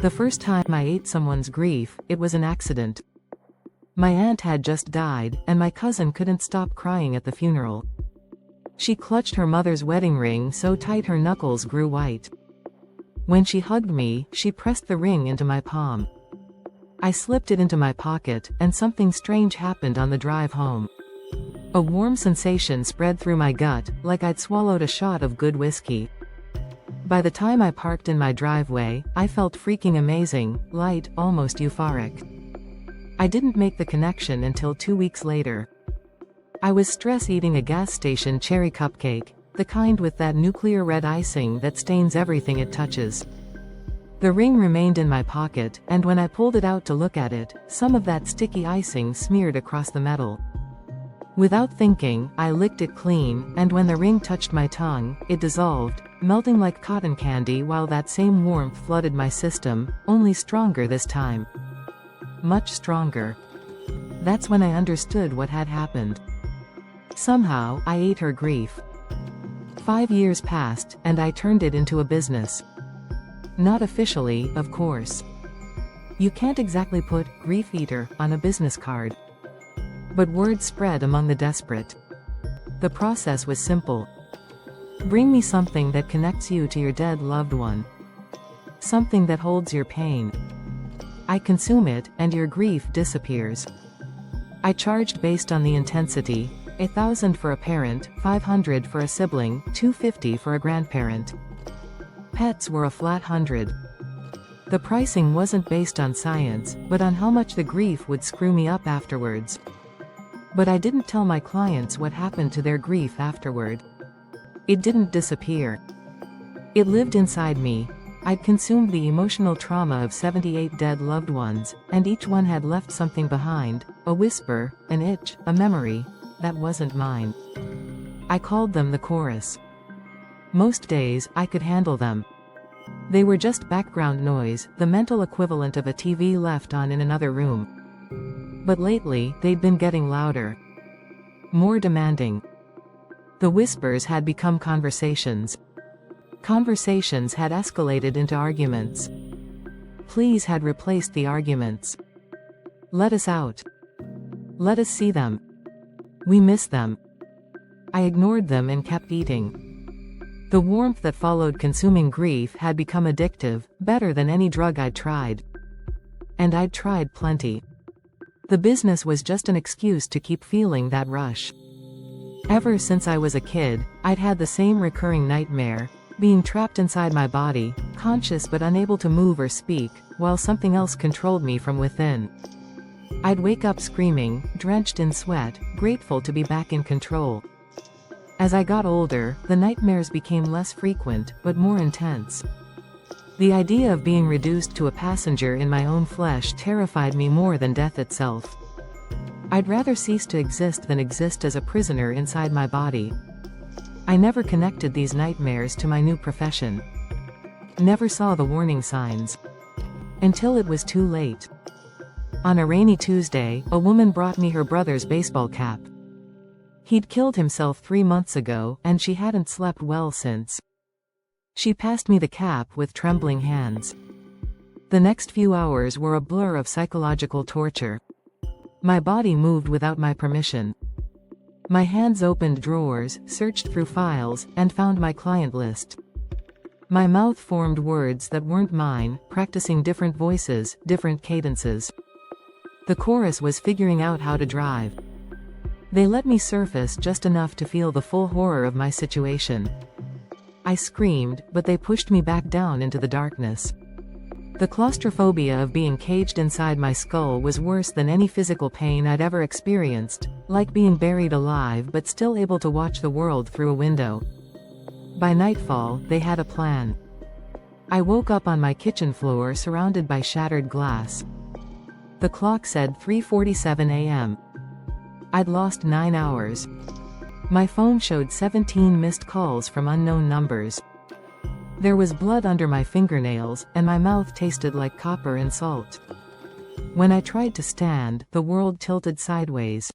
The first time I ate someone's grief, it was an accident. My aunt had just died, and my cousin couldn't stop crying at the funeral. She clutched her mother's wedding ring so tight her knuckles grew white. When she hugged me, she pressed the ring into my palm. I slipped it into my pocket, and something strange happened on the drive home. A warm sensation spread through my gut, like I'd swallowed a shot of good whiskey. By the time I parked in my driveway, I felt freaking amazing, light, almost euphoric. I didn't make the connection until 2 weeks later. I was stress eating a gas station cherry cupcake, the kind with that nuclear red icing that stains everything it touches. The ring remained in my pocket, and when I pulled it out to look at it, some of that sticky icing smeared across the metal. Without thinking, I licked it clean, and when the ring touched my tongue, it dissolved, melting like cotton candy while that same warmth flooded my system, only stronger this time. Much stronger. That's when I understood what had happened. Somehow, I ate her grief. 5 years passed, and I turned it into a business. Not officially, of course. You can't exactly put "grief eater" on a business card. But word spread among the desperate. The process was simple. Bring me something that connects you to your dead loved one. Something that holds your pain. I consume it, and your grief disappears. I charged based on the intensity. 1,000 for a parent, 500 for a sibling, 250 for a grandparent. Pets were a flat 100. The pricing wasn't based on science, but on how much the grief would screw me up afterwards. But I didn't tell my clients what happened to their grief afterward. It didn't disappear. It lived inside me. I'd consumed the emotional trauma of 78 dead loved ones, and each one had left something behind, a whisper, an itch, a memory, that wasn't mine. I called them the chorus. Most days, I could handle them. They were just background noise, the mental equivalent of a TV left on in another room. But lately, they'd been getting louder. More demanding. The whispers had become conversations. Conversations had escalated into arguments. Please had replaced the arguments. Let us out. Let us see them. We miss them. I ignored them and kept eating. The warmth that followed consuming grief had become addictive, better than any drug I'd tried. And I'd tried plenty. The business was just an excuse to keep feeling that rush. Ever since I was a kid, I'd had the same recurring nightmare, being trapped inside my body, conscious but unable to move or speak, while something else controlled me from within. I'd wake up screaming, drenched in sweat, grateful to be back in control. As I got older, the nightmares became less frequent, but more intense. The idea of being reduced to a passenger in my own flesh terrified me more than death itself. I'd rather cease to exist than exist as a prisoner inside my body. I never connected these nightmares to my new profession. Never saw the warning signs. Until it was too late. On a rainy Tuesday, a woman brought me her brother's baseball cap. He'd killed himself 3 months ago, and she hadn't slept well since. She passed me the cap with trembling hands. The next few hours were a blur of psychological torture. My body moved without my permission. My hands opened drawers, searched through files, and found my client list. My mouth formed words that weren't mine, practicing different voices, different cadences. The chorus was figuring out how to drive. They let me surface just enough to feel the full horror of my situation. I screamed, but they pushed me back down into the darkness. The claustrophobia of being caged inside my skull was worse than any physical pain I'd ever experienced, like being buried alive but still able to watch the world through a window. By nightfall, they had a plan. I woke up on my kitchen floor surrounded by shattered glass. The clock said 3:47 a.m. I'd lost 9 hours. My phone showed 17 missed calls from unknown numbers. There was blood under my fingernails, and my mouth tasted like copper and salt. When I tried to stand, the world tilted sideways.